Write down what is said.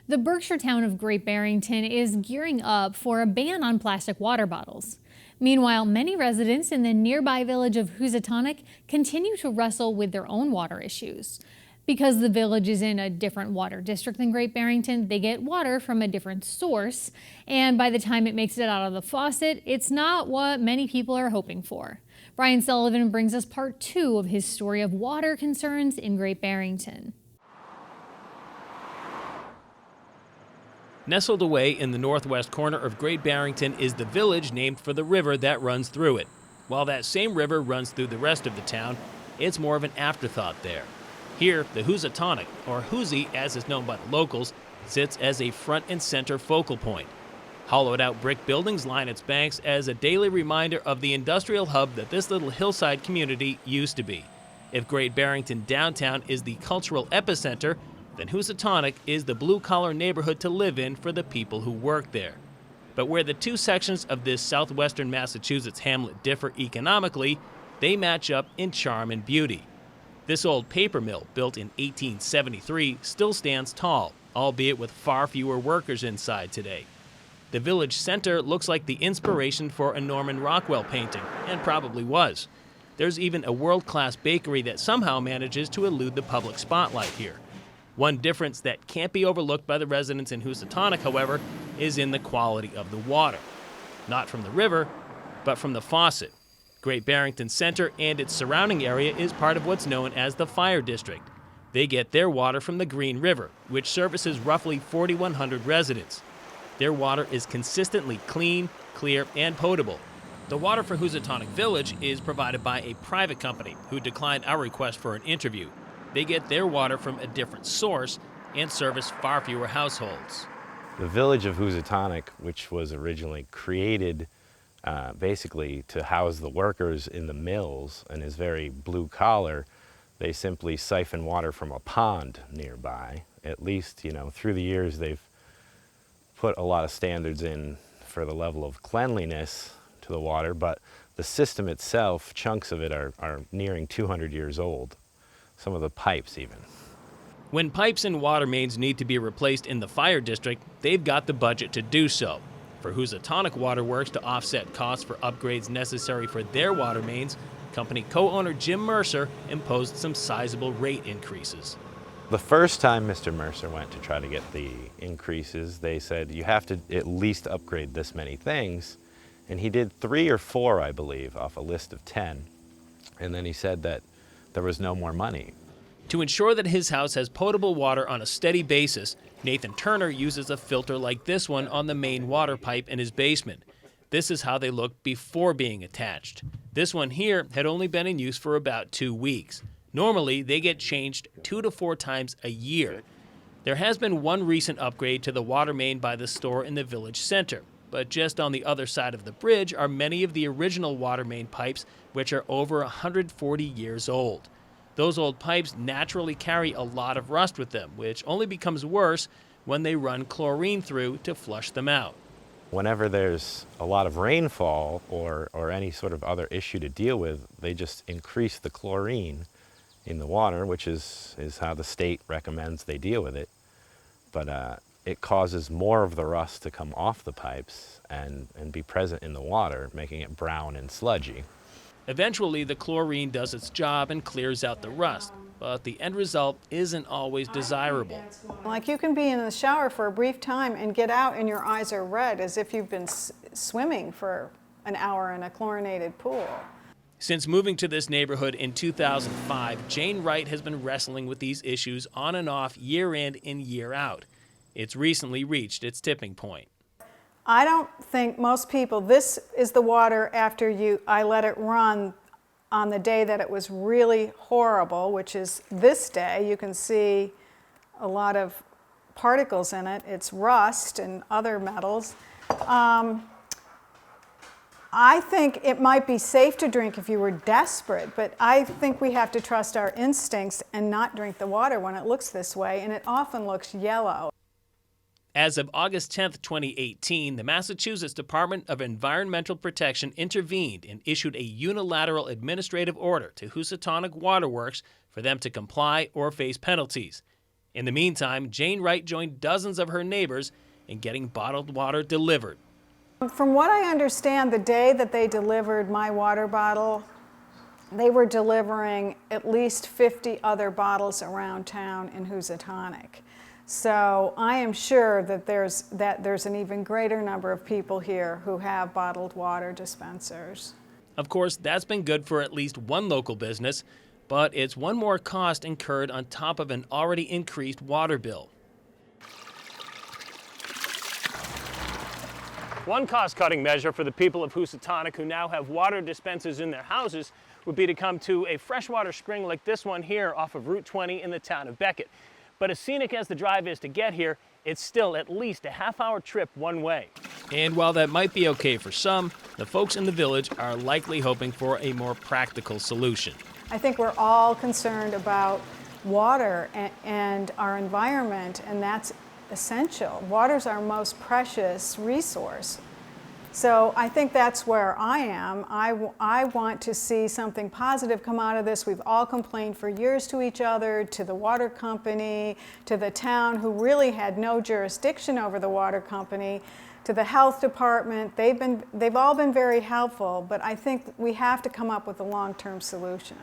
The Berkshire town of Great Barrington is gearing up for a ban on plastic water bottles. Meanwhile, many residents in the nearby village of Housatonic continue to wrestle with their own water issues. Because the village is in a different water district than Great Barrington, they get water from a different source, and by the time it makes it out of the faucet, it's not what many people are hoping for. Brian Sullivan brings us part 2 of his story of water concerns in Great Barrington. Nestled away in the northwest corner of Great Barrington is the village named for the river that runs through it. While that same river runs through the rest of the town, it's more of an afterthought there. Here, the Housatonic, or Hoosie as is known by the locals, sits as a front and center focal point. Hollowed-out brick buildings line its banks as a daily reminder of the industrial hub that this little hillside community used to be. If Great Barrington downtown is the cultural epicenter, then Housatonic is the blue-collar neighborhood to live in for the people who work there. But where the two sections of this southwestern Massachusetts hamlet differ economically, they match up in charm and beauty. This old paper mill, built in 1873, still stands tall, albeit with far fewer workers inside today. The village center looks like the inspiration for a Norman Rockwell painting, and probably was. There's even a world-class bakery that somehow manages to elude the public spotlight here. One difference that can't be overlooked by the residents in Housatonic, however, is in the quality of the water. Not from the river, but from the faucet. Great Barrington Center and its surrounding area is part of what's known as the Fire District. They get their water from the Green River, which services roughly 4,100 residents. Their water is consistently clean, clear, and potable. The water for Housatonic Village is provided by a private company who declined our request for an interview. They get their water from a different source and service far fewer households. The village of Housatonic, which was originally created basically to house the workers in the mills and is very blue collar, they simply siphon water from a pond nearby. At least, through the years they've put a lot of standards in for the level of cleanliness to the water, but the system itself, chunks of it are nearing 200 years old. Some of the pipes even. When pipes and water mains need to be replaced in the Fire District, they've got the budget to do so. For Housatonic Waterworks to offset costs for upgrades necessary for their water mains, company co-owner Jim Mercer imposed some sizable rate increases. The first time Mr. Mercer went to try to get the increases, they said, you have to at least upgrade this many things. And he did 3 or 4, I believe, off a list of 10. And then he said that there was no more money. To ensure that his house has potable water on a steady basis, Nathan Turner uses a filter like this one on the main water pipe in his basement. This is how they looked before being attached. This one here had only been in use for about 2 weeks. Normally, they get changed 2 to 4 times a year. There has been one recent upgrade to the water main by the store in the village center, but just on the other side of the bridge are many of the original water main pipes, which are over 140 years old. Those old pipes naturally carry a lot of rust with them, which only becomes worse when they run chlorine through to flush them out. Whenever there's a lot of rainfall or any sort of other issue to deal with, they just increase the chlorine in the water, which is how the state recommends they deal with it. But it causes more of the rust to come off the pipes and be present in the water, making it brown and sludgy. Eventually, the chlorine does its job and clears out the rust, but the end result isn't always desirable. Like, you can be in the shower for a brief time and get out and your eyes are red as if you've been swimming for an hour in a chlorinated pool. Since moving to this neighborhood in 2005, Jane Wright has been wrestling with these issues on and off year in and year out. It's recently reached its tipping point. I don't think most people, this is the water after I let it run on the day that it was really horrible, which is this day. You can see a lot of particles in it. It's rust and other metals. I think it might be safe to drink if you were desperate, but I think we have to trust our instincts and not drink the water when it looks this way, and it often looks yellow. As of August 10, 2018, the Massachusetts Department of Environmental Protection intervened and issued a unilateral administrative order to Housatonic Waterworks for them to comply or face penalties. In the meantime, Jane Wright joined dozens of her neighbors in getting bottled water delivered. From what I understand, the day that they delivered my water bottle, they were delivering at least 50 other bottles around town in Housatonic. So I am sure that there's an even greater number of people here who have bottled water dispensers. Of course, that's been good for at least one local business, but it's one more cost incurred on top of an already increased water bill. One cost-cutting measure for the people of Housatonic who now have water dispensers in their houses would be to come to a freshwater spring like this one here off of Route 20 in the town of Beckett. But as scenic as the drive is to get here, it's still at least a half-hour trip one way. And while that might be okay for some, the folks in the village are likely hoping for a more practical solution. I think we're all concerned about water and our environment, and that's essential. Water's our most precious resource. So I think that's where I am. I want to see something positive come out of this. We've all complained for years to each other, to the water company, to the town who really had no jurisdiction over the water company, to the health department. They've all been very helpful, but I think we have to come up with a long-term solution.